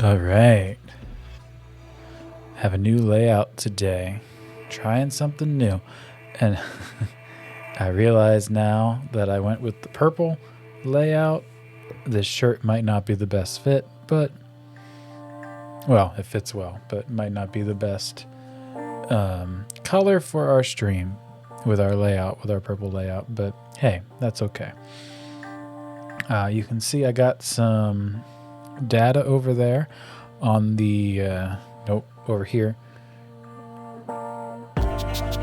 All right. Have a new layout today. Trying something new. And I realize now that I went with the purple layout. This shirt might not be the best fit, but, well, it fits well, but might not be the best color for our stream with our layout, with our purple layout. But hey, that's okay. You can see I got some data over there on the, nope, over here.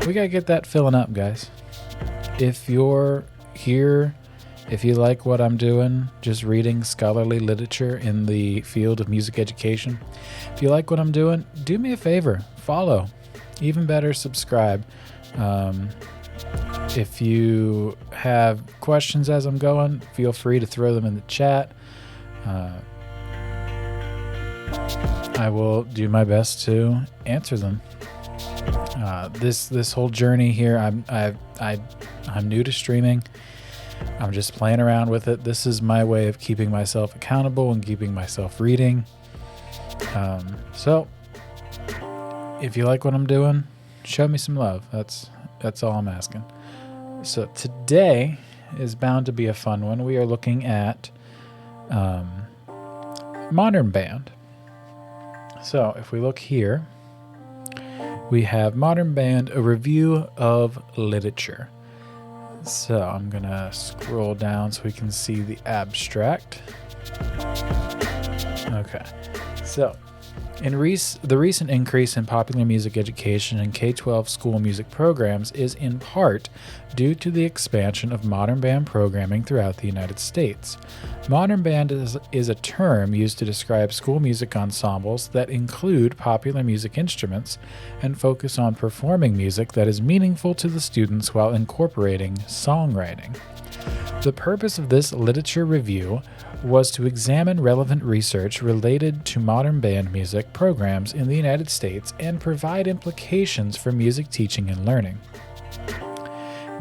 We gotta get that filling up, guys. If you're here, if you like what I'm doing, just reading scholarly literature in the field of music education, if you like what I'm doing, do me a favor, follow. Even better, subscribe. If you have questions as I'm going, feel free to throw them in the chat. I will do my best to answer them. This whole journey here, I'm new to streaming. I'm just playing around with it. This is my way of keeping myself accountable and keeping myself reading. So if you like what I'm doing, show me some love. That's all I'm asking. So today is bound to be a fun one. We are looking at Modern Band. So if we look here, we have Modern Band, a review of literature. So I'm going to scroll down so we can see the abstract. Okay. So the recent increase in popular music education and K-12 school music programs is in part due to the expansion of modern band programming throughout the United States. Modern band is a term used to describe school music ensembles that include popular music instruments and focus on performing music that is meaningful to the students while incorporating songwriting. The purpose of this literature review was to examine relevant research related to modern band music programs in the United States and provide implications for music teaching and learning.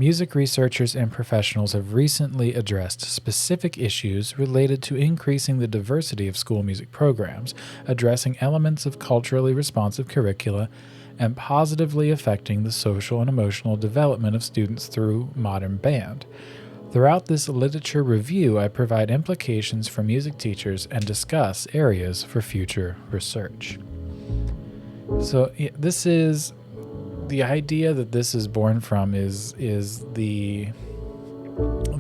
Music researchers and professionals have recently addressed specific issues related to increasing the diversity of school music programs, addressing elements of culturally responsive curricula, and positively affecting the social and emotional development of students through modern band. Throughout this literature review, I provide implications for music teachers and discuss areas for future research. So this is the idea that this is born from is the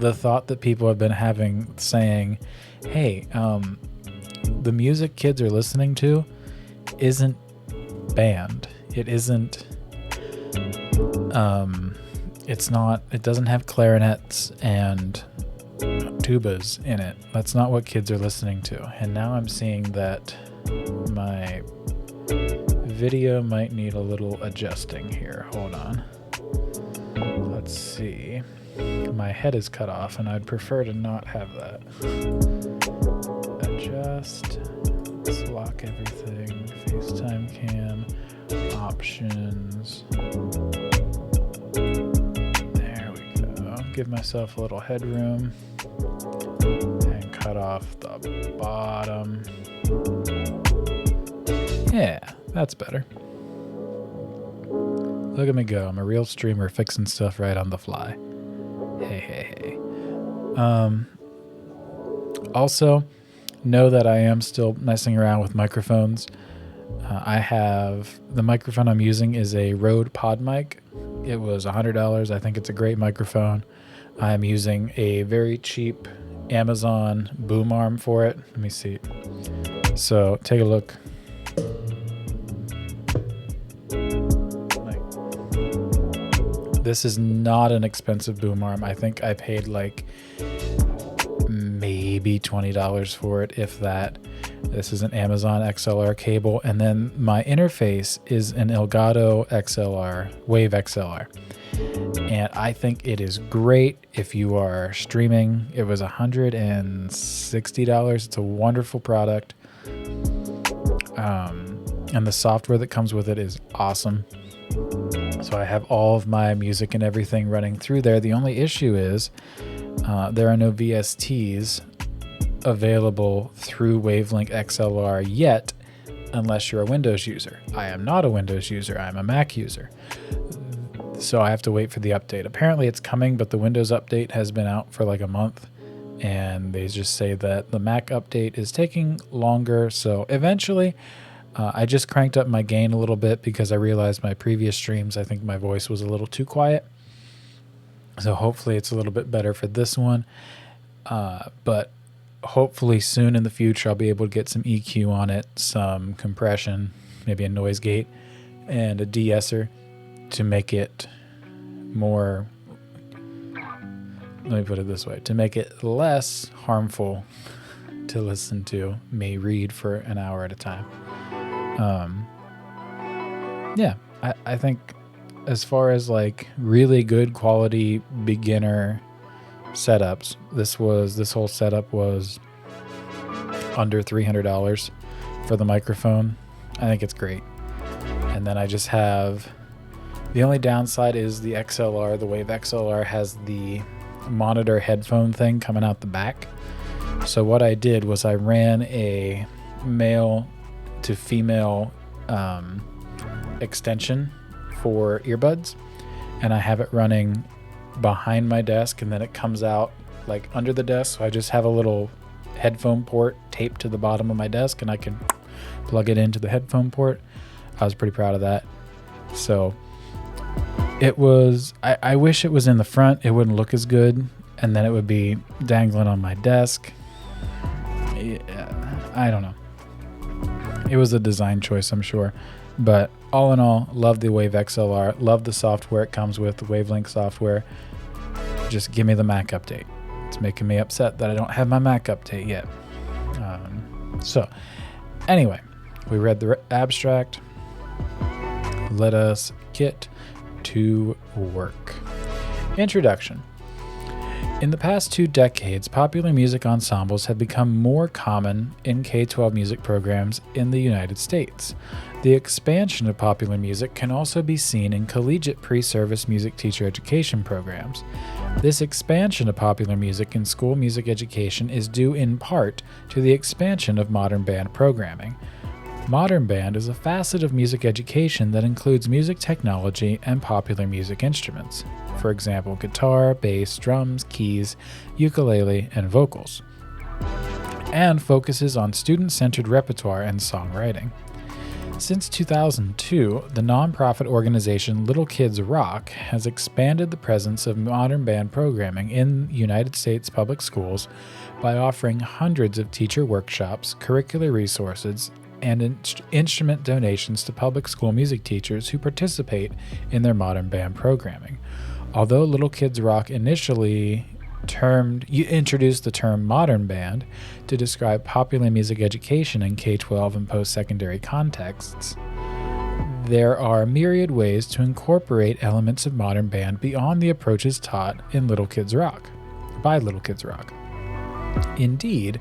thought that people have been having, saying, hey, the music kids are listening to isn't band. It isn't it doesn't have clarinets and tubas in it. That's not what kids are listening to. And now I'm seeing that my video might need a little adjusting here. Hold on. Let's see. My head is cut off and I'd prefer to not have that. Adjust. Let's lock everything. FaceTime cam. Options. Give myself a little headroom and cut off the bottom. Yeah, that's better. Look at me go. I'm a real streamer fixing stuff right on the fly. Hey. Also, know that I am still messing around with microphones. I have the microphone I'm using is a Rode PodMic. It was $100. I think it's a great microphone. I'm using a very cheap Amazon boom arm for it. Let me see. So take a look. This is not an expensive boom arm. I think I paid like maybe $20 for it, if that. This is an Amazon XLR cable, and then my interface is an Elgato XLR, Wave XLR. And I think it is great if you are streaming. It was $160. It's a wonderful product. And the software that comes with it is awesome. So I have all of my music and everything running through there. The only issue is there are no VSTs available through Wavelink XLR yet, unless you're a Windows user. I am not a Windows user. I'm a Mac user. So I have to wait for the update. Apparently it's coming, but the Windows update has been out for like a month, and they just say that the Mac update is taking longer. So eventually, I just cranked up my gain a little bit because I realized my previous streams, I think my voice was a little too quiet. So hopefully it's a little bit better for this one. But hopefully soon in the future, I'll be able to get some EQ on it, some compression, maybe a noise gate, and a de-esser to make it more, let me put it this way, to make it less harmful to listen to me read for an hour at a time. Yeah, I think as far as like really good quality beginner setups, this whole setup was under $300 for the microphone. I think it's great. And then I just have, the only downside is the XLR, the Wave XLR has the monitor headphone thing coming out the back. So what I did was I ran a male to female extension for earbuds, and I have it running behind my desk, and then it comes out like under the desk. So I just have a little headphone port taped to the bottom of my desk, and I can plug it into the headphone port. I was pretty proud of that. So it was, I wish it was in the front. It wouldn't look as good, and then it would be dangling on my desk. Yeah, I don't know. It was a design choice, I'm sure. But all in all, love the Wave XLR. Love the software it comes with, the Wavelink software. Just give me the Mac update. It's making me upset that I don't have my Mac update yet. So, anyway, we read the abstract. Let us get to work. Introduction. In the past 2 decades, popular music ensembles have become more common in K-12 music programs in the United States. The expansion of popular music can also be seen in collegiate pre-service music teacher education programs. This expansion of popular music in school music education is due in part to the expansion of modern band programming. Modern band is a facet of music education that includes music technology and popular music instruments. For example, guitar, bass, drums, keys, ukulele, and vocals, and focuses on student-centered repertoire and songwriting. Since 2002, the nonprofit organization Little Kids Rock has expanded the presence of modern band programming in United States public schools by offering hundreds of teacher workshops, curricular resources, and instrument donations to public school music teachers who participate in their modern band programming. Although Little Kids Rock initially introduced the term modern band to describe popular music education in K-12 and post-secondary contexts, there are myriad ways to incorporate elements of modern band beyond the approaches taught in Little Kids Rock, by Little Kids Rock. Indeed,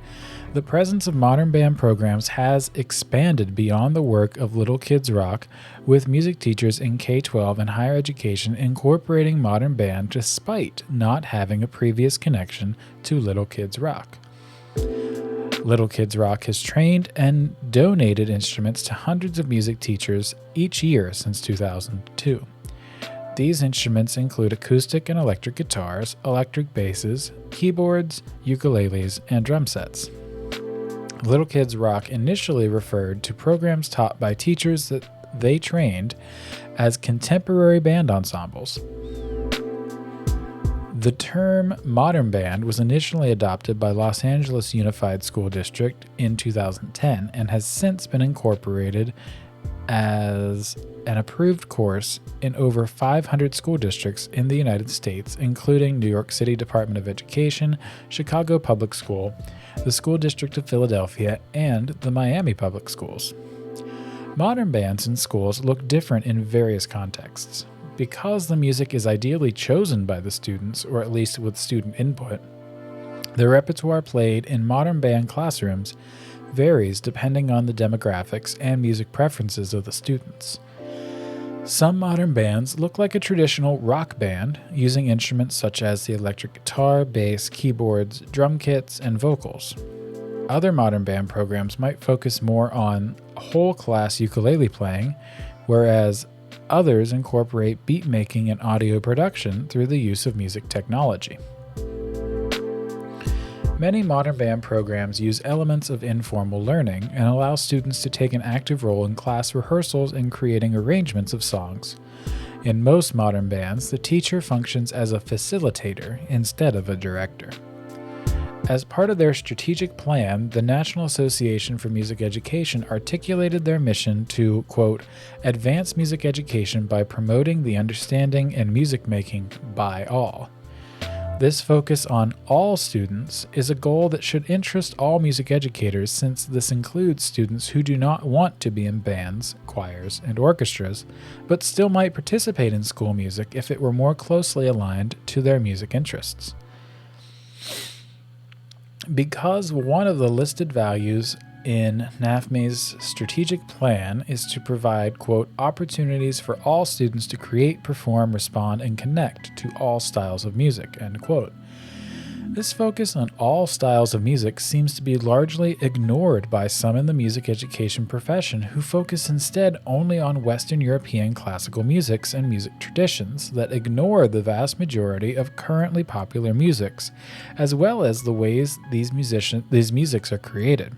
the presence of modern band programs has expanded beyond the work of Little Kids Rock, with music teachers in K-12 and higher education incorporating modern band despite not having a previous connection to Little Kids Rock. Little Kids Rock has trained and donated instruments to hundreds of music teachers each year since 2002. These instruments include acoustic and electric guitars, electric basses, keyboards, ukuleles, and drum sets. Little Kids Rock initially referred to programs taught by teachers that they trained as contemporary band ensembles. The term modern band was initially adopted by Los Angeles Unified School District in 2010 and has since been incorporated as an approved course in over 500 school districts in the United States, including New York City Department of Education, Chicago Public School, the School District of Philadelphia, and the Miami Public Schools. Modern bands in schools look different in various contexts. Because the music is ideally chosen by the students, or at least with student input, the repertoire played in modern band classrooms varies depending on the demographics and music preferences of the students. Some modern bands look like a traditional rock band, using instruments such as the electric guitar, bass, keyboards, drum kits, and vocals. Other modern band programs might focus more on whole class ukulele playing, whereas others incorporate beat making and audio production through the use of music technology. Many modern band programs use elements of informal learning and allow students to take an active role in class rehearsals and creating arrangements of songs. In most modern bands, the teacher functions as a facilitator instead of a director. As part of their strategic plan, the National Association for Music Education articulated their mission to, quote, advance music education by promoting the understanding and music making by all. This focus on all students is a goal that should interest all music educators, since this includes students who do not want to be in bands, choirs, and orchestras, but still might participate in school music if it were more closely aligned to their music interests. Because one of the listed values in NAFME's strategic plan is to provide, quote, opportunities for all students to create, perform, respond, and connect to all styles of music, end quote. This focus on all styles of music seems to be largely ignored by some in the music education profession, who focus instead only on Western European classical musics and music traditions that ignore the vast majority of currently popular musics, as well as the ways these musics are created.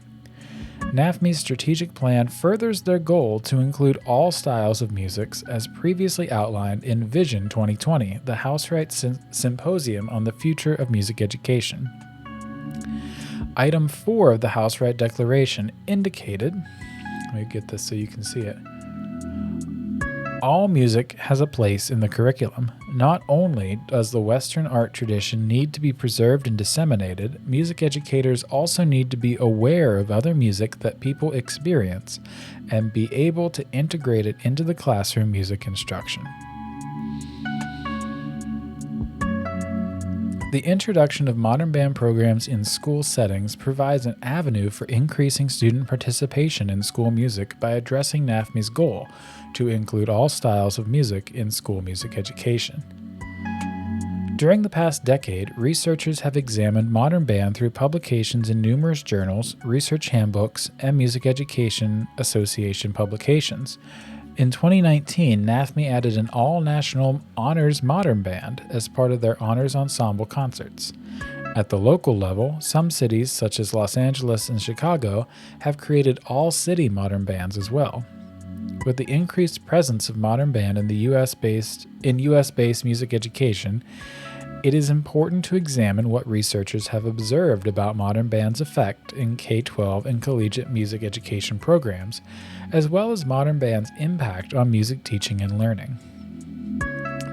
NAFME's strategic plan furthers their goal to include all styles of musics as previously outlined in Vision 2020, the Housewright Symposium on the Future of Music Education. Item 4 of the Housewright Declaration indicated, let me get this so you can see it, all music has a place in the curriculum. Not only does the Western art tradition need to be preserved and disseminated, music educators also need to be aware of other music that people experience and be able to integrate it into the classroom music instruction. The introduction of modern band programs in school settings provides an avenue for increasing student participation in school music by addressing NAFME's goal to include all styles of music in school music education. During the past decade, researchers have examined modern band through publications in numerous journals, research handbooks, and Music Education Association publications. In 2019, NAFME added an all-national honors modern band as part of their honors ensemble concerts. At the local level, some cities, such as Los Angeles and Chicago, have created all-city modern bands as well. With the increased presence of modern band in the US-based music education, it is important to examine what researchers have observed about modern band's effect in K-12 and collegiate music education programs, as well as modern band's impact on music teaching and learning.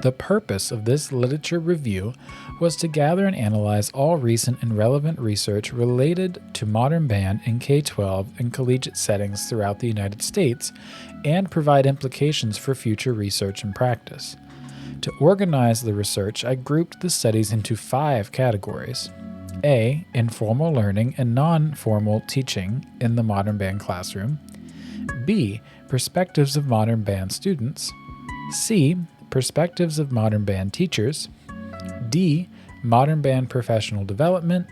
The purpose of this literature review was to gather and analyze all recent and relevant research related to modern band in K-12 and collegiate settings throughout the United States and provide implications for future research and practice. To organize the research, I grouped the studies into 5 categories. A. Informal learning and non-formal teaching in the modern band classroom. B. Perspectives of modern band students. C. Perspectives of modern band teachers. D. Modern band professional development.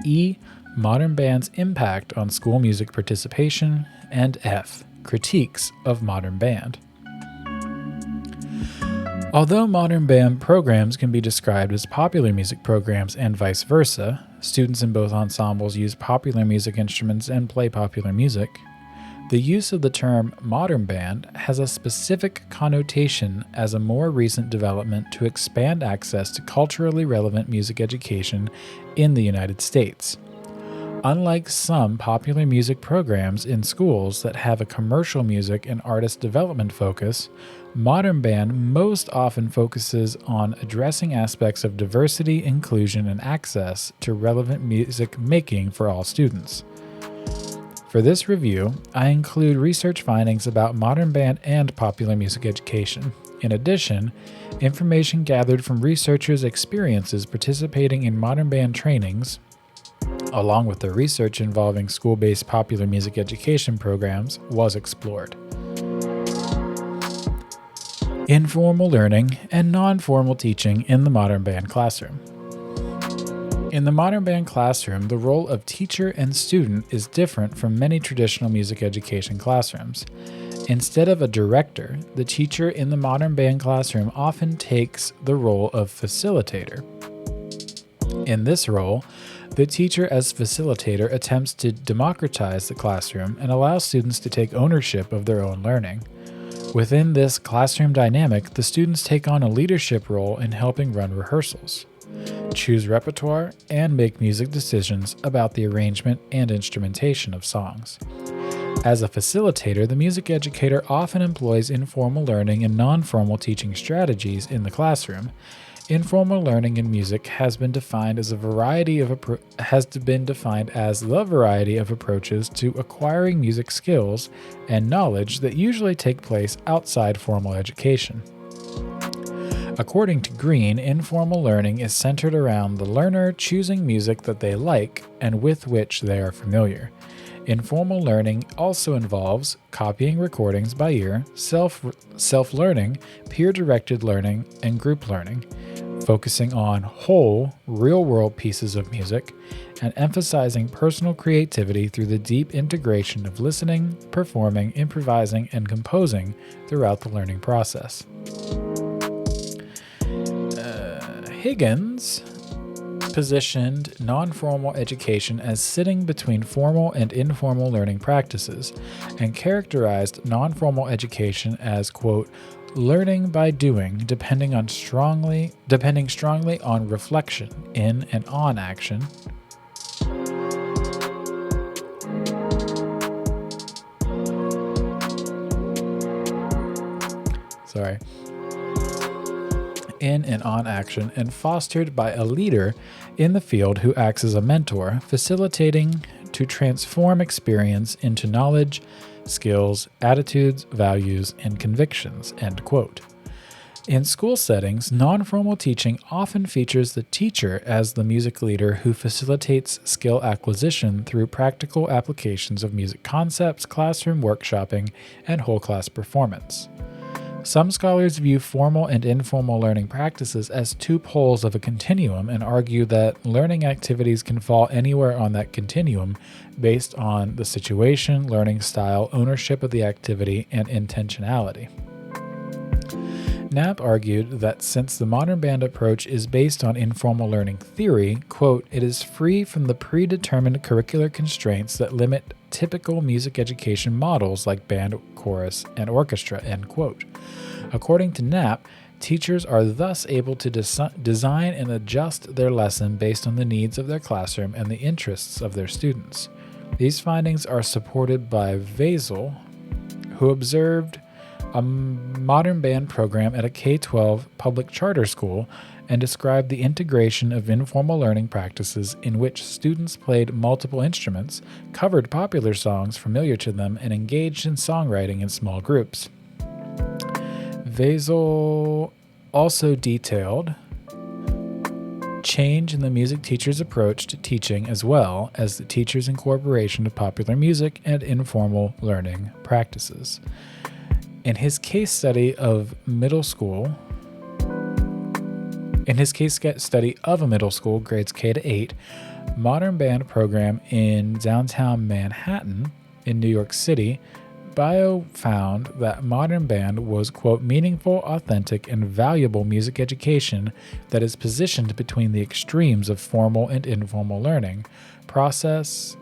E. Modern band's impact on school music participation. And F. Critiques of modern band. Although modern band programs can be described as popular music programs and vice versa, students in both ensembles use popular music instruments and play popular music, the use of the term modern band has a specific connotation as a more recent development to expand access to culturally relevant music education in the United States. Unlike some popular music programs in schools that have a commercial music and artist development focus, modern band most often focuses on addressing aspects of diversity, inclusion, and access to relevant music making for all students. For this review, I include research findings about modern band and popular music education. In addition, information gathered from researchers' experiences participating in modern band trainings, along with the research involving school-based popular music education programs, was explored. Informal learning and non-formal teaching in the modern band classroom. In the modern band classroom, the role of teacher and student is different from many traditional music education classrooms. Instead of a director, the teacher in the modern band classroom often takes the role of facilitator. In this role, the teacher as facilitator attempts to democratize the classroom and allow students to take ownership of their own learning. Within this classroom dynamic, the students take on a leadership role in helping run rehearsals, choose repertoire, and make music decisions about the arrangement and instrumentation of songs. As a facilitator, the music educator often employs informal learning and non-formal teaching strategies in the classroom. Informal learning in music has been defined as the variety of approaches to acquiring music skills and knowledge that usually take place outside formal education. According to Green, informal learning is centered around the learner choosing music that they like and with which they are familiar. Informal learning also involves copying recordings by ear, self-learning, peer-directed learning, and group learning, focusing on whole, real-world pieces of music, and emphasizing personal creativity through the deep integration of listening, performing, improvising, and composing throughout the learning process. Higgins positioned non-formal education as sitting between formal and informal learning practices, and characterized non-formal education as, quote, learning by doing, depending strongly on reflection, in and on action. In and on action, and fostered by a leader in the field who acts as a mentor, facilitating to transform experience into knowledge, skills, attitudes, values, and convictions, end quote. In school settings, non-formal teaching often features the teacher as the music leader who facilitates skill acquisition through practical applications of music concepts, classroom workshopping, and whole class performance. Some scholars view formal and informal learning practices as two poles of a continuum and argue that learning activities can fall anywhere on that continuum based on the situation, learning style, ownership of the activity, and intentionality. Knapp argued that since the modern band approach is based on informal learning theory, quote, it is free from the predetermined curricular constraints that limit typical music education models like band, chorus, and orchestra, end quote. According to Knapp, teachers are thus able to design and adjust their lesson based on the needs of their classroom and the interests of their students. These findings are supported by Vazel, who observed a modern band program at a K-12 public charter school and described the integration of informal learning practices in which students played multiple instruments, covered popular songs familiar to them, and engaged in songwriting in small groups. Vazel also detailed change in the music teacher's approach to teaching as well as the teacher's incorporation of popular music and informal learning practices. In his case study of a middle school, grades K to 8, modern band program in downtown Manhattan in New York City, Bio found that modern band was, quote, meaningful, authentic, and valuable music education that is positioned between the extremes of formal and informal learning, process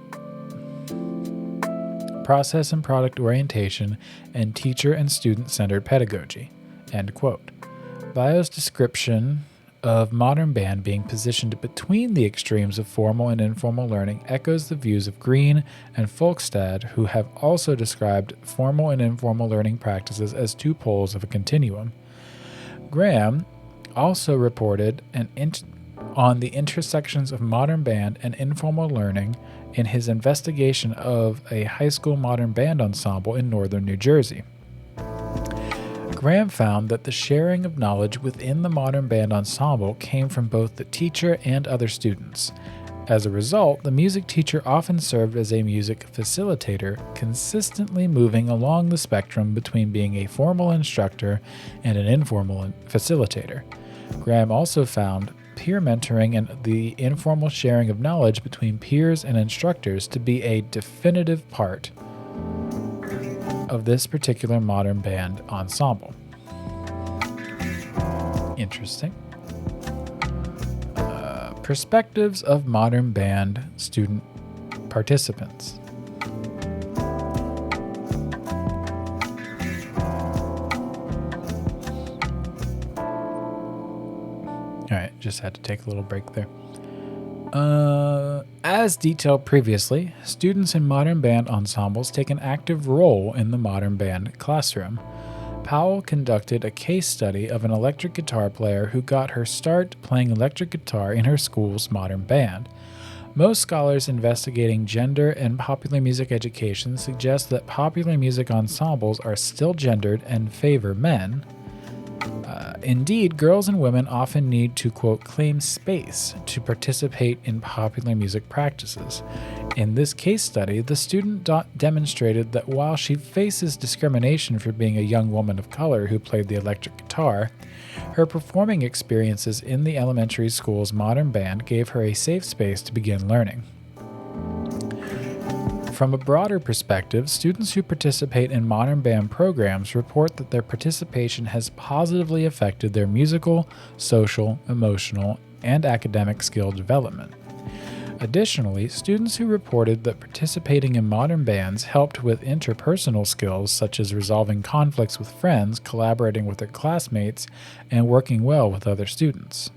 and product orientation, and teacher and student-centered pedagogy, end quote. Bio's description of modern band being positioned between the extremes of formal and informal learning echoes the views of Green and Folkstad, who have also described formal and informal learning practices as two poles of a continuum. Graham also reported on the intersections of modern band and informal learning in his investigation of a high school modern band ensemble in northern New Jersey. Graham found that the sharing of knowledge within the modern band ensemble came from both the teacher and other students. As a result, the music teacher often served as a music facilitator, consistently moving along the spectrum between being a formal instructor and an informal facilitator. Graham also found peer mentoring and the informal sharing of knowledge between peers and instructors to be a definitive part of this particular modern band ensemble. Interesting. Perspectives of modern band student participants. All right, just had to take a little break there. As detailed previously, students in modern band ensembles take an active role in the modern band classroom. Powell conducted a case study of an electric guitar player who got her start playing electric guitar in her school's modern band. Most scholars investigating gender and popular music education suggest that popular music ensembles are still gendered and favor men. Indeed, girls and women often need to, quote, claim space to participate in popular music practices. In this case study, the student demonstrated that while she faces discrimination for being a young woman of color who played the electric guitar, her performing experiences in the elementary school's modern band gave her a safe space to begin learning. From a broader perspective, students who participate in modern band programs report that their participation has positively affected their musical, social, emotional, and academic skill development. Additionally, students who reported that participating in modern bands helped with interpersonal skills such as resolving conflicts with friends, collaborating with their classmates, and working well with other students.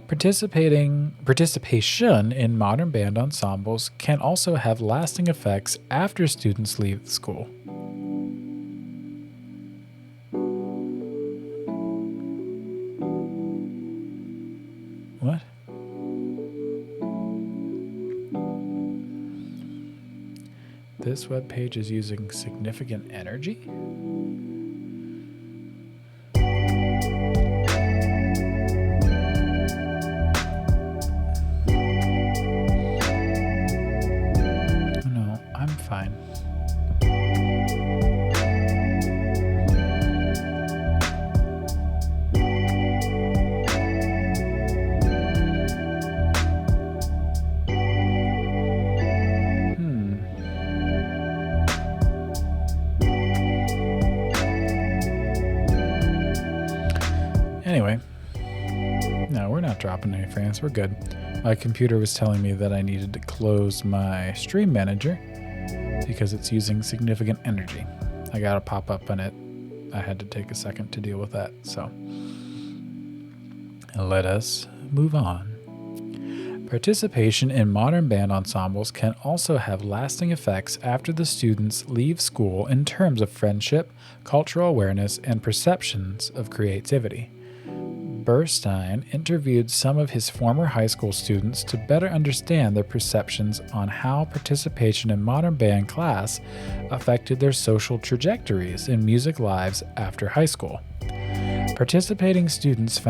Participation in modern band ensembles can also have lasting effects after students leave the school. What? This webpage is using significant energy? Fine. Anyway, no, we're not dropping any frames. We're good. My computer was telling me that I needed to close my stream manager because it's using significant energy. I got a pop-up on it. I had to take a second to deal with that, so let us move on. Participation in modern band ensembles can also have lasting effects after the students leave school in terms of friendship, cultural awareness, and perceptions of creativity. Burstein interviewed some of his former high school students to better understand their perceptions on how participation in modern band class affected their social trajectories in music lives after high school. Participating students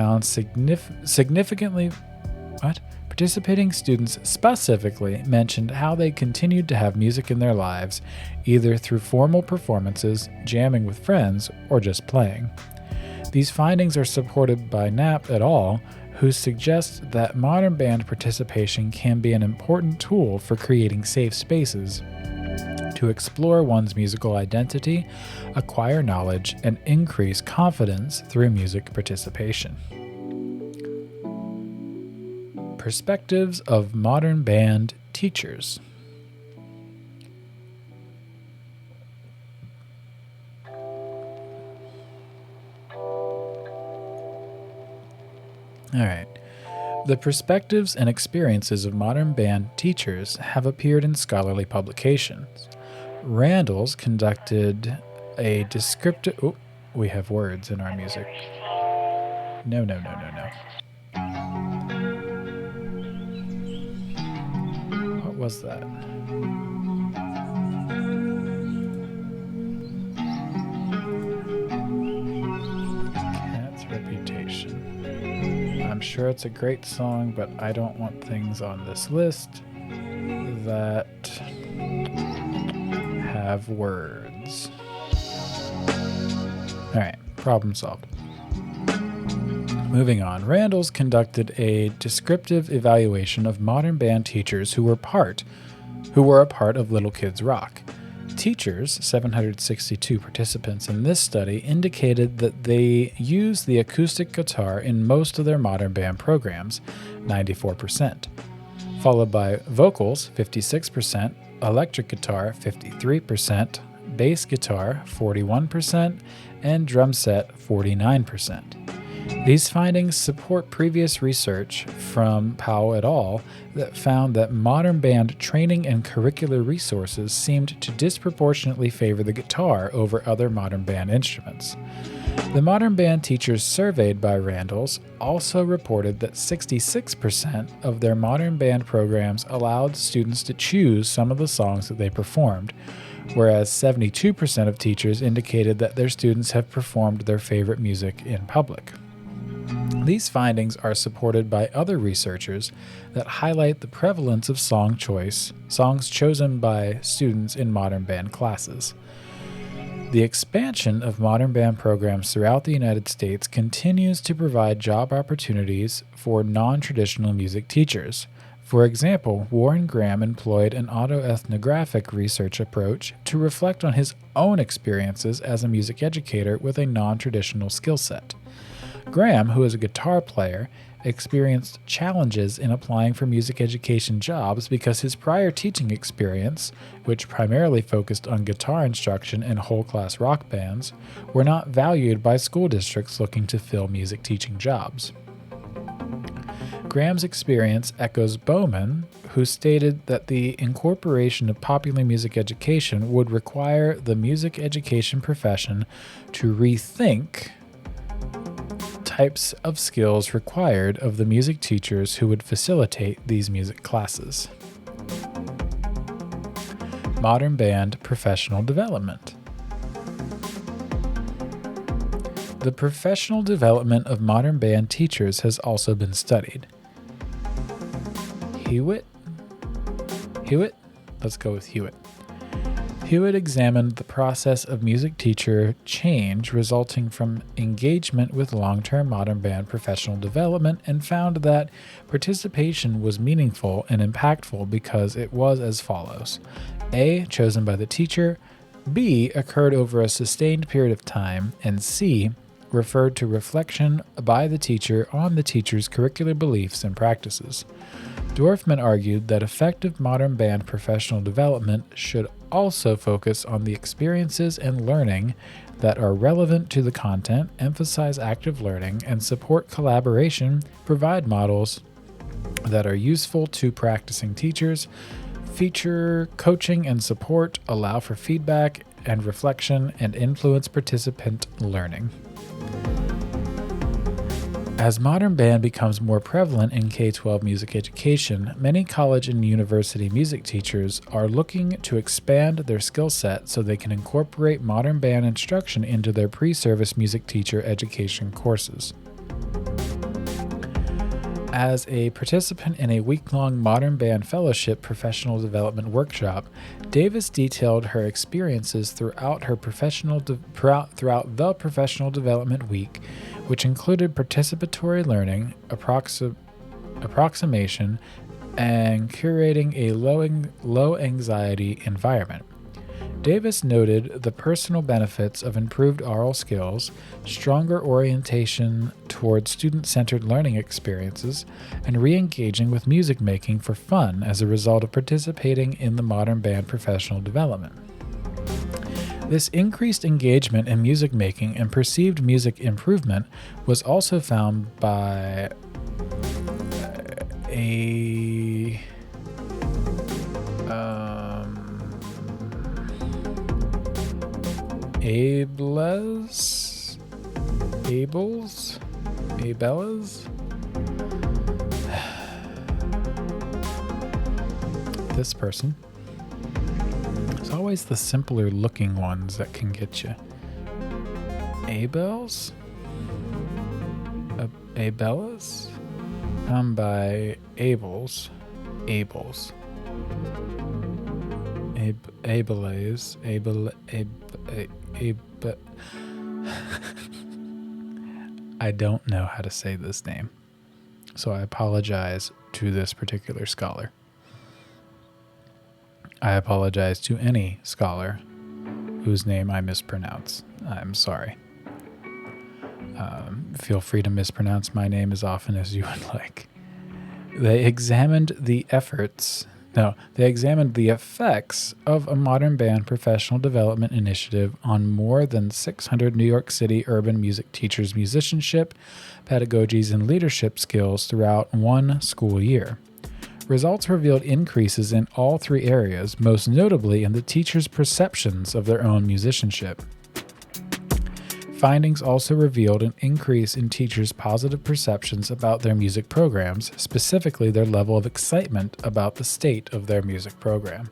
specifically mentioned how they continued to have music in their lives, either through formal performances, jamming with friends, or just playing. These findings are supported by Knapp et al., who suggest that modern band participation can be an important tool for creating safe spaces to explore one's musical identity, acquire knowledge, and increase confidence through music participation. Perspectives of modern band teachers. All right. The perspectives and experiences of modern band teachers have appeared in scholarly publications. Randalls conducted a descriptive... Oh, we have words in our music. No. What was that? Cat's Reputation. I'm sure it's a great song, but I don't want things on this list that have words. All right, problem solved. Moving on, Randalls conducted a descriptive evaluation of modern band teachers who were a part of Little Kids Rock. Teachers, 762 participants in this study, indicated that they use the acoustic guitar in most of their modern band programs, 94%, followed by vocals, 56%, electric guitar, 53%, bass guitar, 41%, and drum set, 49%. These findings support previous research from Powell et al. That found that modern band training and curricular resources seemed to disproportionately favor the guitar over other modern band instruments. The modern band teachers surveyed by Randalls also reported that 66% of their modern band programs allowed students to choose some of the songs that they performed, whereas 72% of teachers indicated that their students have performed their favorite music in public. These findings are supported by other researchers that highlight the prevalence of songs chosen by students in modern band classes. The expansion of modern band programs throughout the United States continues to provide job opportunities for non-traditional music teachers. For example, Warren Graham employed an autoethnographic research approach to reflect on his own experiences as a music educator with a non-traditional skill set. Graham, who is a guitar player, experienced challenges in applying for music education jobs because his prior teaching experience, which primarily focused on guitar instruction in whole-class rock bands, were not valued by school districts looking to fill music teaching jobs. Graham's experience echoes Bowman, who stated that the incorporation of popular music education would require the music education profession to rethink types of skills required of the music teachers who would facilitate these music classes. Modern band professional development. The professional development of modern band teachers has also been studied. Hewitt? Let's go with Hewitt. Hewitt examined the process of music teacher change resulting from engagement with long-term modern band professional development and found that participation was meaningful and impactful because it was as follows. A, chosen by the teacher, B, occurred over a sustained period of time, and C, referred to reflection by the teacher on the teacher's curricular beliefs and practices. Dorfman argued that effective modern band professional development should also focus on the experiences and learning that are relevant to the content, emphasize active learning, and support collaboration, provide models that are useful to practicing teachers, feature coaching and support, allow for feedback and reflection, and influence participant learning. As modern band becomes more prevalent in K-12 music education, many college and university music teachers are looking to expand their skill set so they can incorporate modern band instruction into their pre-service music teacher education courses. As a participant in a week-long Modern Band Fellowship professional development workshop, Davis detailed her experiences throughout the professional development week, which included participatory learning, approximation, and curating a low-anxiety environment. Davis noted the personal benefits of improved oral skills, stronger orientation toward student-centered learning experiences, and re-engaging with music making for fun as a result of participating in the modern band professional development. This increased engagement in music making and perceived music improvement was also found by Abels? This person. It's always the simpler looking ones that can get you. Abels? Abellas? By Abels. I don't know how to say this name, so I apologize to this particular scholar. I apologize to any scholar whose name I mispronounce. I'm sorry. Feel free to mispronounce my name as often as you would like. They examined the effects of a modern band professional development initiative on more than 600 New York City urban music teachers' musicianship, pedagogies, and leadership skills throughout one school year. Results revealed increases in all three areas, most notably in the teachers' perceptions of their own musicianship. Findings also revealed an increase in teachers' positive perceptions about their music programs, specifically their level of excitement about the state of their music program.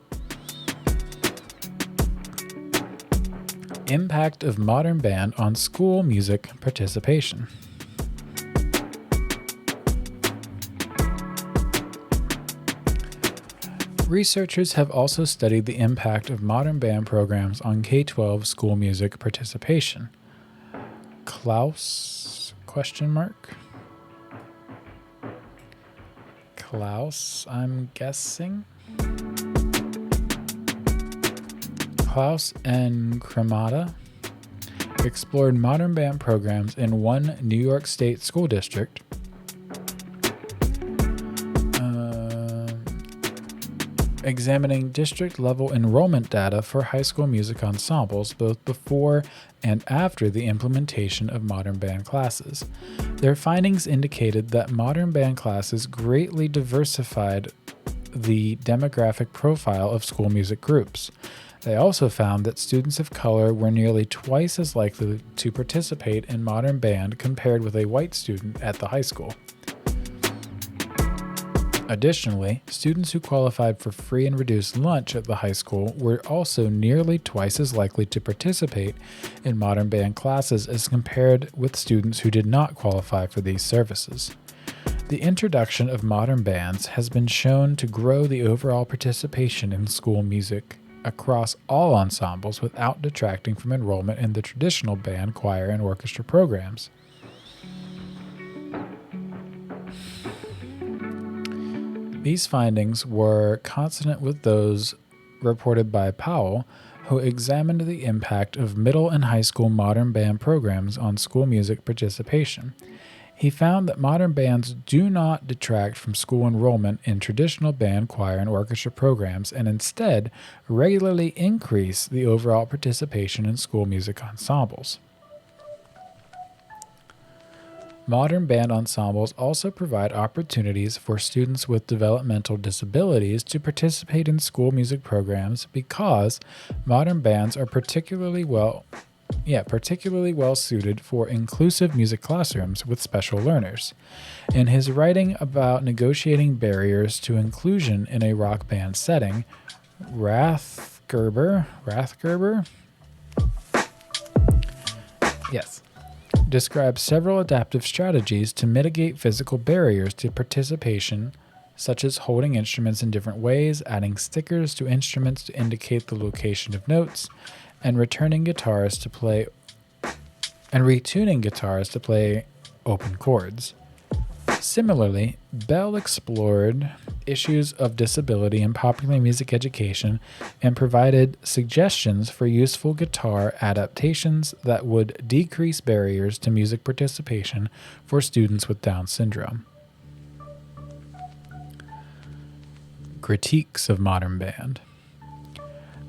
Impact of modern band on school music participation. Researchers have also studied the impact of modern band programs on K-12 school music participation. Klaus, ? Klaus, I'm guessing? Klaus and Cremata explored modern band programs in one New York State school district. Examining district-level enrollment data for high school music ensembles both before and after the implementation of modern band classes. Their findings indicated that modern band classes greatly diversified the demographic profile of school music groups. They also found that students of color were nearly twice as likely to participate in modern band compared with a white student at the high school. Additionally, students who qualified for free and reduced lunch at the high school were also nearly twice as likely to participate in modern band classes as compared with students who did not qualify for these services. The introduction of modern bands has been shown to grow the overall participation in school music across all ensembles without detracting from enrollment in the traditional band, choir, and orchestra programs. These findings were consonant with those reported by Powell, who examined the impact of middle and high school modern band programs on school music participation. He found that modern bands do not detract from school enrollment in traditional band, choir, and orchestra programs, and instead regularly increase the overall participation in school music ensembles. Modern band ensembles also provide opportunities for students with developmental disabilities to participate in school music programs because modern bands are particularly well suited for inclusive music classrooms with special learners. In his writing about negotiating barriers to inclusion in a rock band setting, Rathgerber describes several adaptive strategies to mitigate physical barriers to participation, such as holding instruments in different ways, adding stickers to instruments to indicate the location of notes, and retuning guitars to play open chords. Similarly, Bell explored issues of disability in popular music education and provided suggestions for useful guitar adaptations that would decrease barriers to music participation for students with Down syndrome. Critiques of modern band.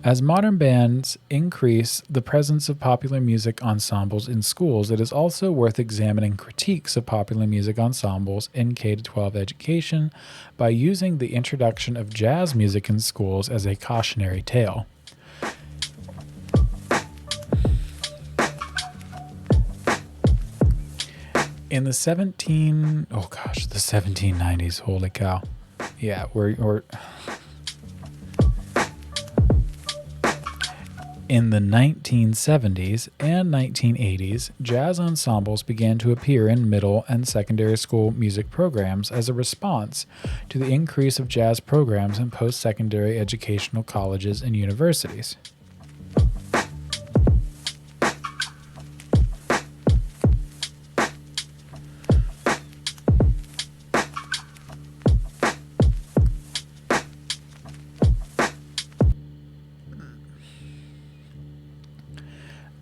As modern bands increase the presence of popular music ensembles in schools, it is also worth examining critiques of popular music ensembles in K-12 education by using the introduction of jazz music in schools as a cautionary tale. In the 1790s, holy cow. Yeah, we're in the 1970s and 1980s, jazz ensembles began to appear in middle and secondary school music programs as a response to the increase of jazz programs in post-secondary educational colleges and universities.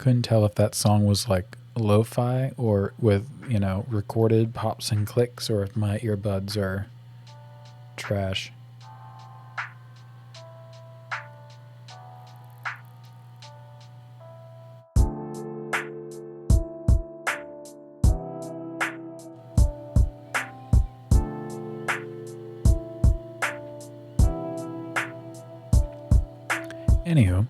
couldn't tell if that song was like lo-fi or with, recorded pops and clicks, or if my earbuds are trash. Anywho,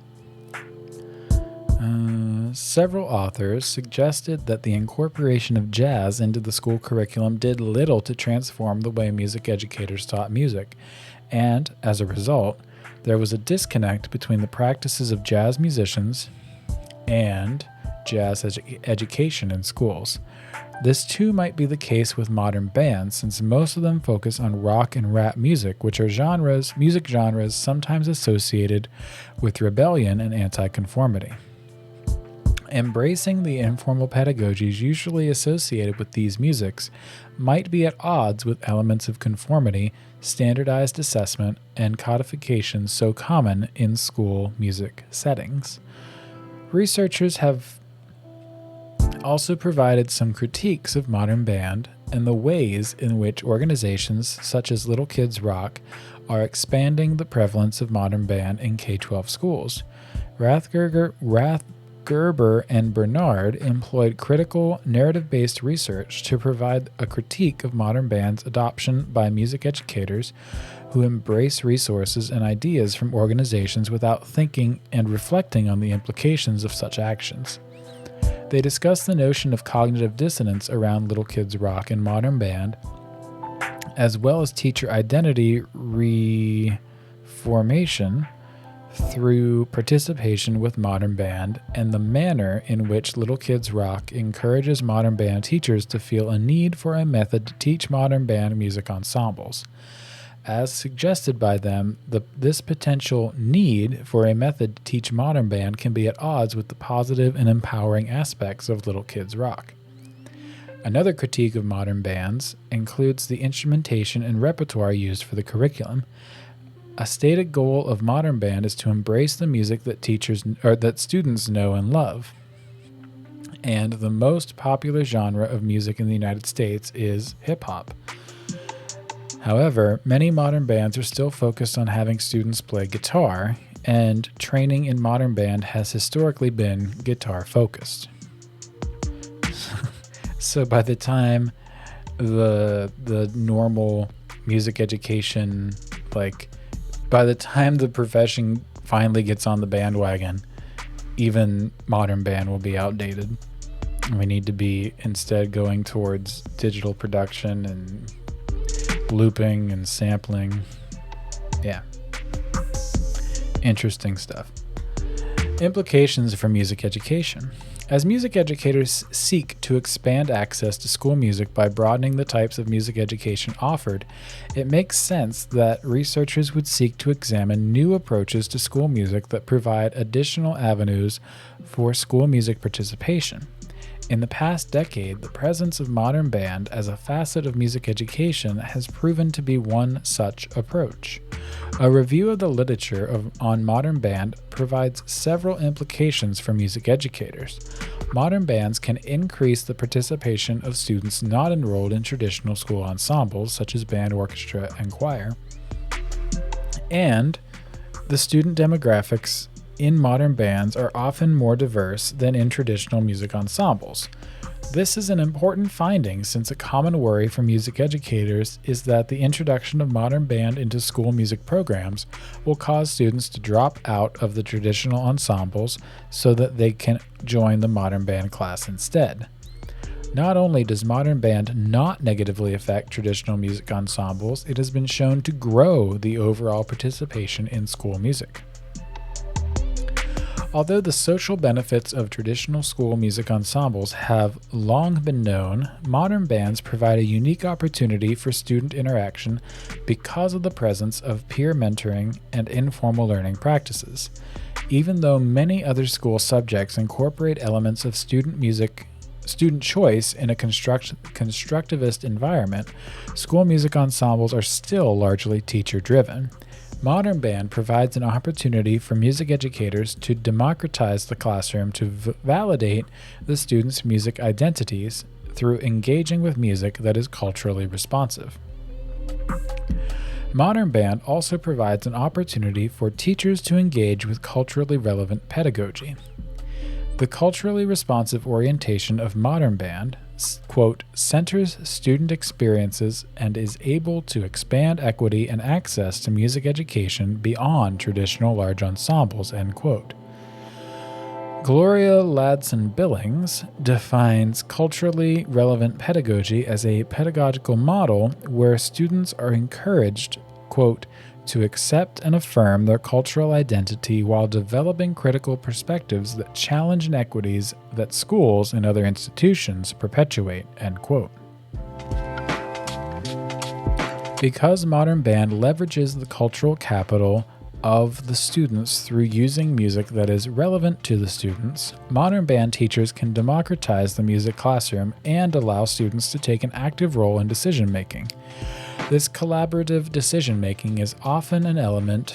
several authors suggested that the incorporation of jazz into the school curriculum did little to transform the way music educators taught music, and, as a result, there was a disconnect between the practices of jazz musicians and jazz education in schools. This too might be the case with modern bands, since most of them focus on rock and rap music, which are music genres sometimes associated with rebellion and anti-conformity. Embracing the informal pedagogies usually associated with these musics might be at odds with elements of conformity, standardized assessment, and codification so common in school music settings. Researchers have also provided some critiques of modern band and the ways in which organizations such as Little Kids Rock are expanding the prevalence of modern band in K-12 schools. Rathgerber and Bernard employed critical, narrative-based research to provide a critique of modern band's adoption by music educators who embrace resources and ideas from organizations without thinking and reflecting on the implications of such actions. They discuss the notion of cognitive dissonance around Little Kids Rock and modern band, as well as teacher identity reformation through participation with modern band, and the manner in which Little Kids Rock encourages modern band teachers to feel a need for a method to teach modern band music ensembles. As suggested by them, this potential need for a method to teach modern band can be at odds with the positive and empowering aspects of Little Kids Rock. Another critique of modern bands includes the instrumentation and repertoire used for the curriculum. A stated goal of modern band is to embrace the music that students know and love. And the most popular genre of music in the United States is hip-hop. However, many modern bands are still focused on having students play guitar, and training in modern band has historically been guitar-focused. So by the time the normal music education, by the time the profession finally gets on the bandwagon, even modern band will be outdated. We need to be instead going towards digital production and looping and sampling. Yeah. Interesting stuff. Implications for music education. As music educators seek to expand access to school music by broadening the types of music education offered, it makes sense that researchers would seek to examine new approaches to school music that provide additional avenues for school music participation. In the past decade, the presence of modern band as a facet of music education has proven to be one such approach. A review of the literature on modern band provides several implications for music educators. Modern bands can increase the participation of students not enrolled in traditional school ensembles, such as band, orchestra, and choir, and the student demographics in modern bands are often more diverse than in traditional music ensembles. This is an important finding, since a common worry for music educators is that the introduction of modern band into school music programs will cause students to drop out of the traditional ensembles so that they can join the modern band class instead. Not only does modern band not negatively affect traditional music ensembles, it has been shown to grow the overall participation in school music. Although the social benefits of traditional school music ensembles have long been known, modern bands provide a unique opportunity for student interaction because of the presence of peer mentoring and informal learning practices. Even though many other school subjects incorporate elements of student choice in a constructivist environment, school music ensembles are still largely teacher-driven. Modern Band provides an opportunity for music educators to democratize the classroom to validate the students' music identities through engaging with music that is culturally responsive. Modern Band also provides an opportunity for teachers to engage with culturally relevant pedagogy. The culturally responsive orientation of Modern Band, quote, centers student experiences and is able to expand equity and access to music education beyond traditional large ensembles, end quote. Gloria Ladson-Billings defines culturally relevant pedagogy as a pedagogical model where students are encouraged, quote, to accept and affirm their cultural identity while developing critical perspectives that challenge inequities that schools and other institutions perpetuate, end quote. Because Modern Band leverages the cultural capital of the students through using music that is relevant to the students, Modern Band teachers can democratize the music classroom and allow students to take an active role in decision-making. This collaborative decision-making is often an element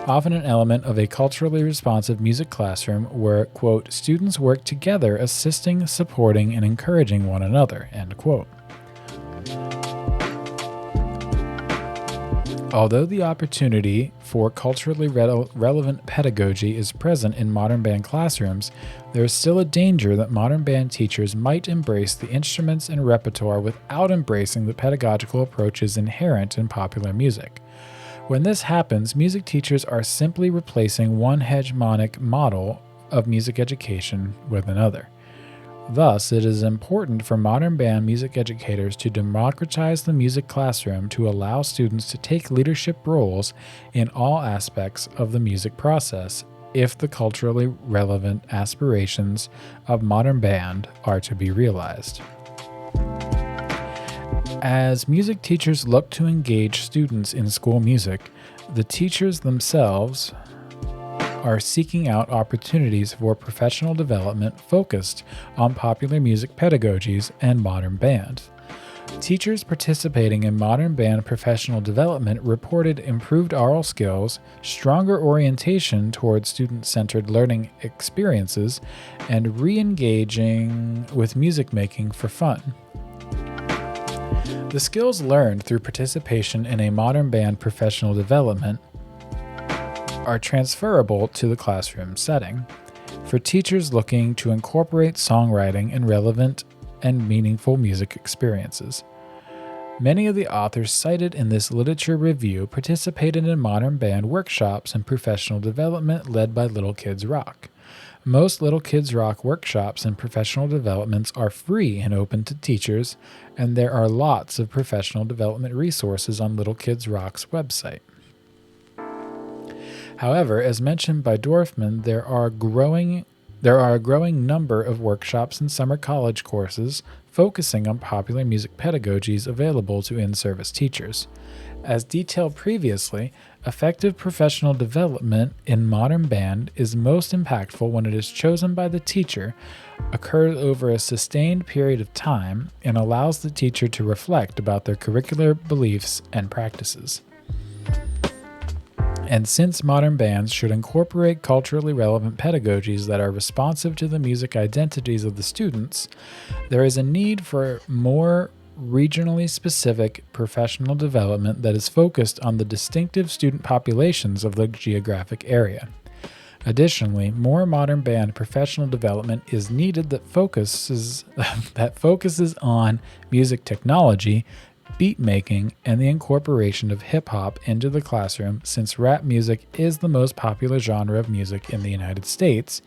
of a culturally responsive music classroom where, quote, students work together assisting, supporting, and encouraging one another, end quote. Although the opportunity for culturally relevant pedagogy is present in Modern Band classrooms, there is still a danger that Modern Band teachers might embrace the instruments and repertoire without embracing the pedagogical approaches inherent in popular music. When this happens, music teachers are simply replacing one hegemonic model of music education with another. Thus, it is important for Modern Band music educators to democratize the music classroom to allow students to take leadership roles in all aspects of the music process if the culturally relevant aspirations of Modern Band are to be realized. As music teachers look to engage students in school music, the teachers themselves are seeking out opportunities for professional development focused on popular music pedagogies and Modern Band. Teachers participating in Modern Band professional development reported improved oral skills, stronger orientation towards student-centered learning experiences, and re-engaging with music making for fun. The skills learned through participation in a Modern Band professional development are transferable to the classroom setting for teachers looking to incorporate songwriting in relevant and meaningful music experiences. Many of the authors cited in this literature review participated in Modern Band workshops and professional development led by Little Kids Rock. Most Little Kids Rock workshops and professional developments are free and open to teachers, and there are lots of professional development resources on Little Kids Rock's website. However, as mentioned by Dorfman, there are a growing number of workshops and summer college courses focusing on popular music pedagogies available to in-service teachers. As detailed previously, effective professional development in Modern Band is most impactful when it is chosen by the teacher, occurs over a sustained period of time, and allows the teacher to reflect about their curricular beliefs and practices. And since Modern Bands should incorporate culturally relevant pedagogies that are responsive to the music identities of the students, there is a need for more regionally specific professional development that is focused on the distinctive student populations of the geographic area. Additionally, more Modern Band professional development is needed that focuses on music technology, beat making, and the incorporation of hip-hop into the classroom, since rap music is the most popular genre of music in the United States,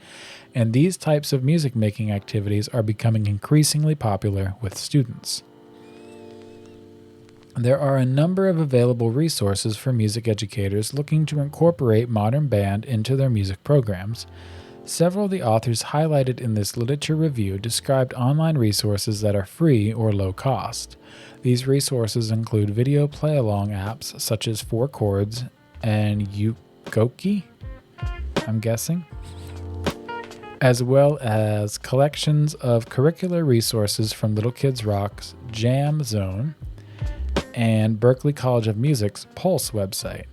and these types of music making activities are becoming increasingly popular with students. There are a number of available resources for music educators looking to incorporate Modern Band into their music programs. Several of the authors highlighted in this literature review described online resources that are free or low cost. These resources include video play-along apps such as 4Chords and Ukoki, I'm guessing, as well as collections of curricular resources from Little Kids Rock's Jam Zone and Berklee College of Music's Pulse website.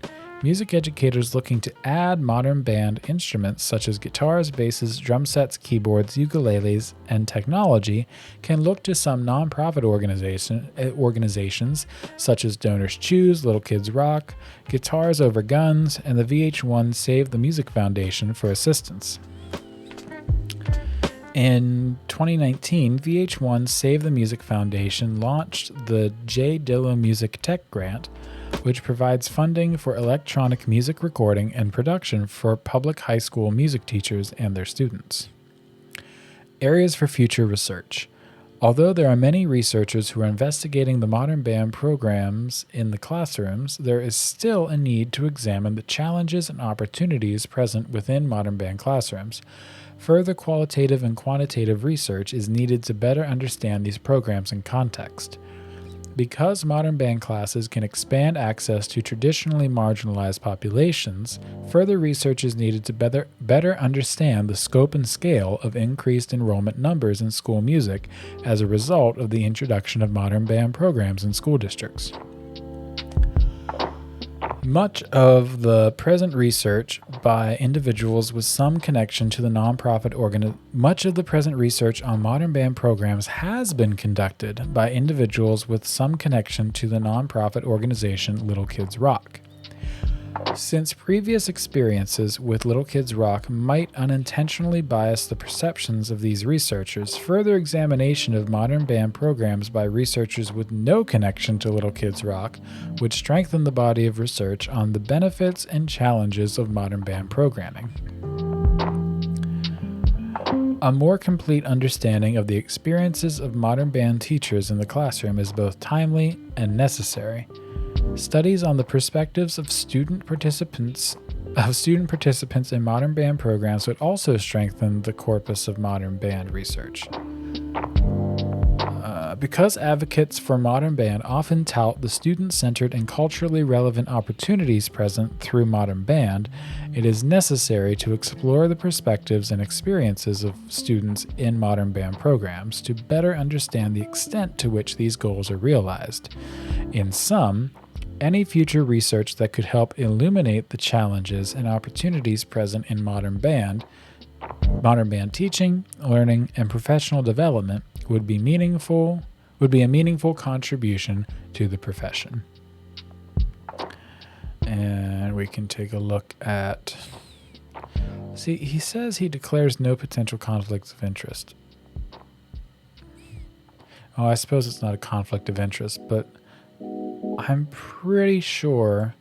Music educators looking to add modern band instruments such as guitars, basses, drum sets, keyboards, ukuleles, and technology can look to some nonprofit organizations such as Donors Choose, Little Kids Rock, Guitars Over Guns, and the VH1 Save the Music Foundation for assistance. In 2019, VH1 Save the Music Foundation launched the J. Dilla Music Tech Grant, which provides funding for electronic music recording and production for public high school music teachers and their students. Areas for future research. Although there are many researchers who are investigating the modern band programs in the classrooms, there is still a need to examine the challenges and opportunities present within modern band classrooms. Further qualitative and quantitative research is needed to better understand these programs in context. Because modern band classes can expand access to traditionally marginalized populations, further research is needed to better understand the scope and scale of increased enrollment numbers in school music as a result of the introduction of modern band programs in school districts. Much of the present research by individuals with some connection to the nonprofit Much of the present research on modern band programs has been conducted by individuals with some connection to the nonprofit organization Little Kids Rock. Since previous experiences with Little Kids Rock might unintentionally bias the perceptions of these researchers, further examination of modern band programs by researchers with no connection to Little Kids Rock would strengthen the body of research on the benefits and challenges of modern band programming. A more complete understanding of the experiences of modern band teachers in the classroom is both timely and necessary. Studies on the perspectives of student participants in modern band programs would also strengthen the corpus of modern band research. Because advocates for modern band often tout the student-centered and culturally relevant opportunities present through modern band, it is necessary to explore the perspectives and experiences of students in modern band programs to better understand the extent to which these goals are realized. In sum, any future research that could help illuminate the challenges and opportunities present in modern band teaching, learning, and professional development would be a meaningful contribution to the profession. And we can take a look at. See, he says he declares no potential conflicts of interest. Oh, I suppose it's not a conflict of interest, but I'm pretty sure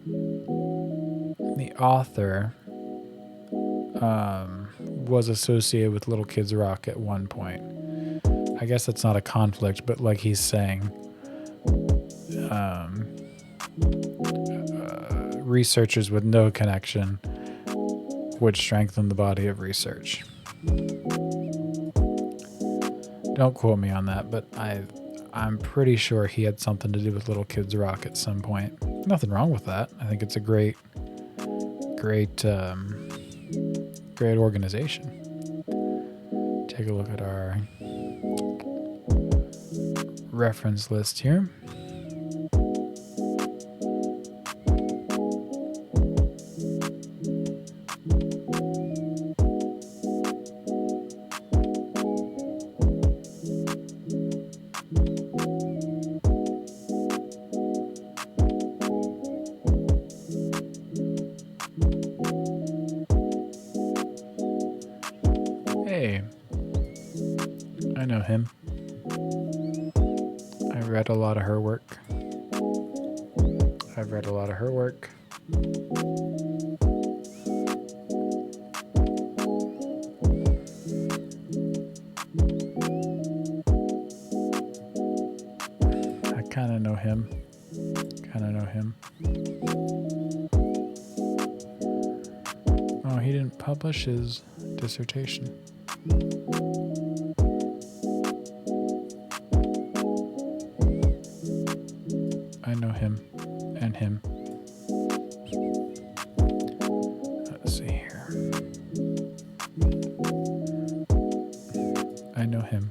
the author was associated with Little Kids Rock at one point. I guess that's not a conflict, but like he's saying, researchers with no connection would strengthen the body of research. Don't quote me on that, but I'm pretty sure he had something to do with Little Kids Rock at some point. Nothing wrong with that. I think it's a great organization. Take a look at our reference list here. Hey, I know him. I read a lot of her work. I've read a lot of her work. I kind of know him. Oh, he didn't publish his dissertation. I know him and him. Let's see here. I know him.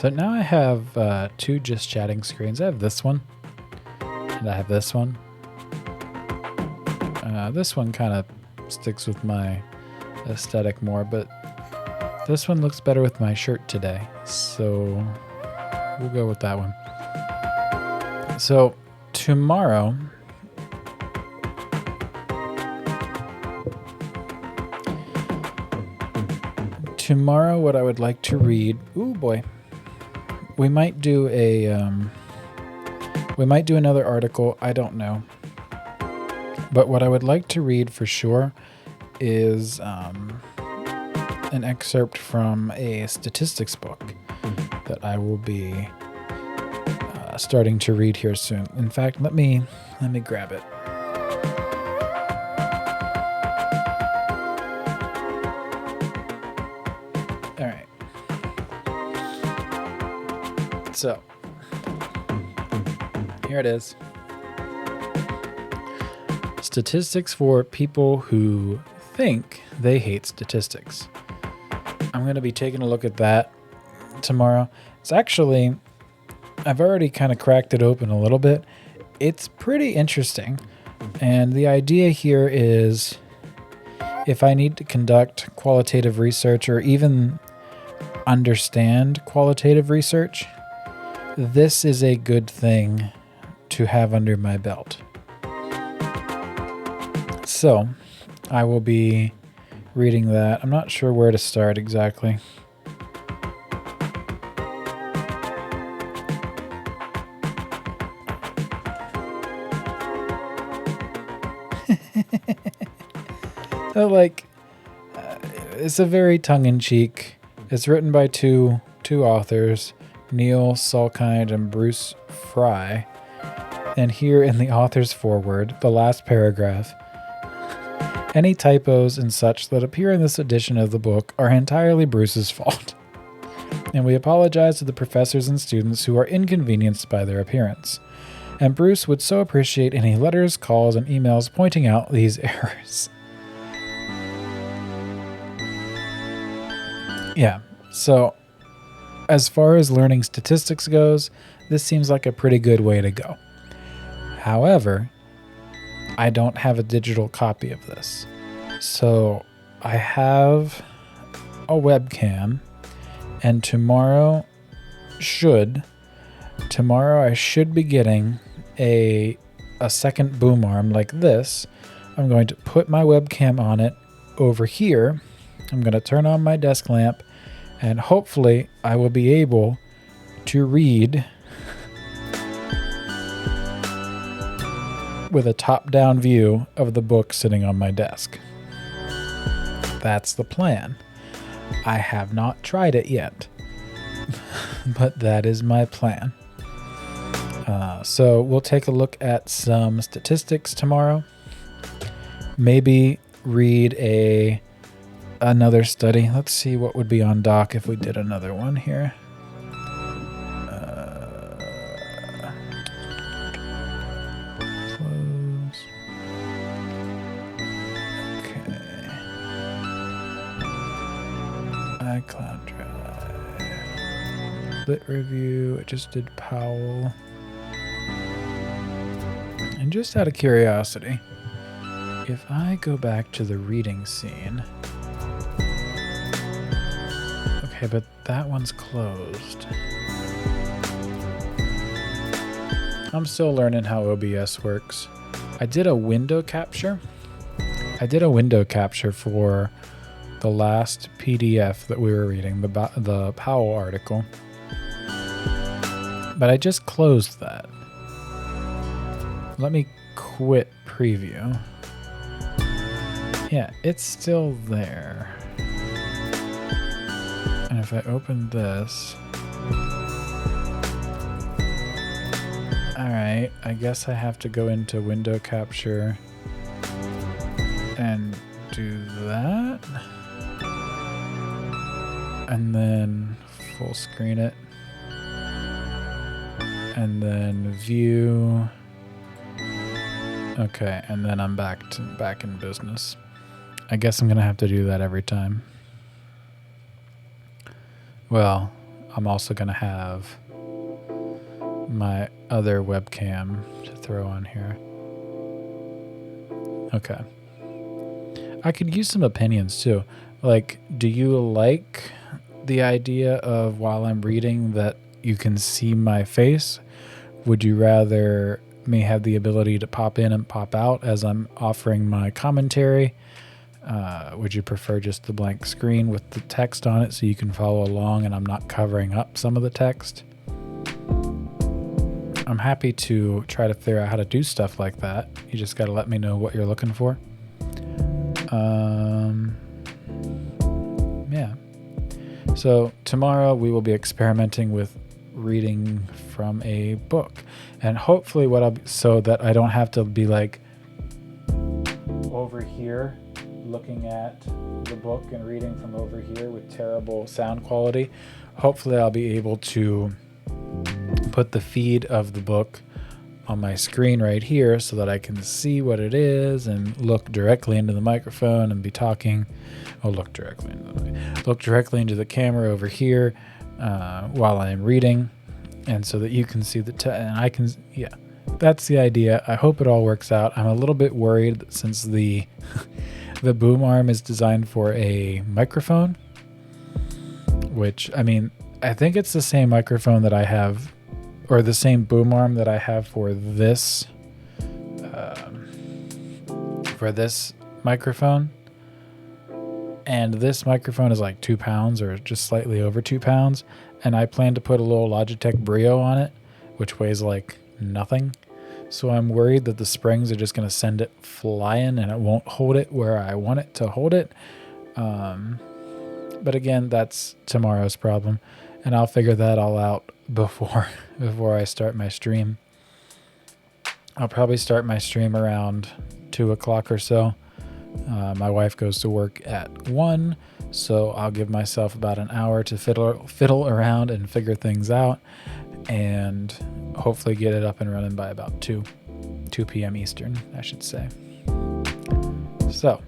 So now I have two just chatting screens. I have this one, and I have this one. This one kind of sticks with my aesthetic more, but this one looks better with my shirt today, so we'll go with that one. So tomorrow, what I would like to read, ooh boy, we might do another article, I don't know. But what I would like to read for sure is an excerpt from a statistics book that I will be starting to read here soon. In fact, let me grab it. All right. So, here it is. Statistics for people who think they hate statistics. I'm going to be taking a look at that tomorrow. It's actually, I've already kind of cracked it open a little bit. It's pretty interesting. And the idea here is if I need to conduct qualitative research or even understand qualitative research, this is a good thing to have under my belt. So, I will be reading that. I'm not sure where to start exactly. It's a very tongue-in-cheek. It's written by two authors, Neil Salkind and Bruce Fry. And here in the author's foreword, the last paragraph, any typos and such that appear in this edition of the book are entirely Bruce's fault. And we apologize to the professors and students who are inconvenienced by their appearance. And Bruce would so appreciate any letters, calls, and emails pointing out these errors. Yeah, so as far as learning statistics goes, this seems like a pretty good way to go. However, I don't have a digital copy of this. So I have a webcam, and tomorrow I should be getting a second boom arm like this. I'm going to put my webcam on it over here. I'm going to turn on my desk lamp, and hopefully I will be able to read with a top-down view of the book sitting on my desk. That's the plan. I have not tried it yet, but that is my plan. So we'll take a look at some statistics tomorrow. Maybe read another study. Let's see what would be on doc if we did another one here. Close. Okay. iCloud Drive. Lit review. I just did Powell. And just out of curiosity, if I go back to the reading scene. Okay, but that one's closed. I'm still learning how OBS works. I did a window capture. For the last PDF that we were reading, the Powell article. But I just closed that. Let me quit preview. Yeah, it's still there. And if I open this... Alright, I guess I have to go into window capture and do that. And then full screen it. And then view. Okay, and then I'm back in business. I guess I'm gonna have to do that every time. Well, I'm also going to have my other webcam to throw on here. Okay. I could use some opinions too. Like, do you like the idea of while I'm reading that you can see my face? Would you rather me have the ability to pop in and pop out as I'm offering my commentary? Would you prefer just the blank screen with the text on it so you can follow along and I'm not covering up some of the text? I'm happy to try to figure out how to do stuff like that. You just got to let me know what you're looking for. Yeah. So tomorrow we will be experimenting with reading from a book, and hopefully so that I don't have to be like over here looking at the book and reading from over here with terrible sound quality. Hopefully I'll be able to put the feed of the book on my screen right here so that I can see what it is and look directly into the microphone and be talking. Look directly into the camera over here while I'm reading, and so that you can see and I can, yeah, that's the idea. I hope it all works out. I'm a little bit worried that since the the boom arm is designed for a microphone, which, I mean, I think it's the same microphone that I have, or the same boom arm that I have for this microphone. And this microphone is like 2 pounds or just slightly over 2 pounds. And I plan to put a little Logitech Brio on it, which weighs like nothing. So I'm worried that the springs are just going to send it flying and it won't hold it where I want it to hold it. But again, that's tomorrow's problem. And I'll figure that all out before I start my stream. I'll probably start my stream around 2 o'clock or so. My wife goes to work at 1, so I'll give myself about an hour to fiddle around and figure things out, and hopefully get it up and running by about 2 p.m. Eastern, I should say. So,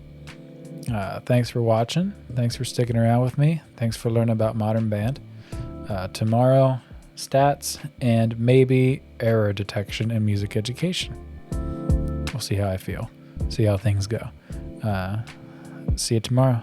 thanks for watching. Thanks for sticking around with me. Thanks for learning about Modern Band. Tomorrow, stats and maybe error detection in music education. We'll see how I feel. See how things go. See you tomorrow.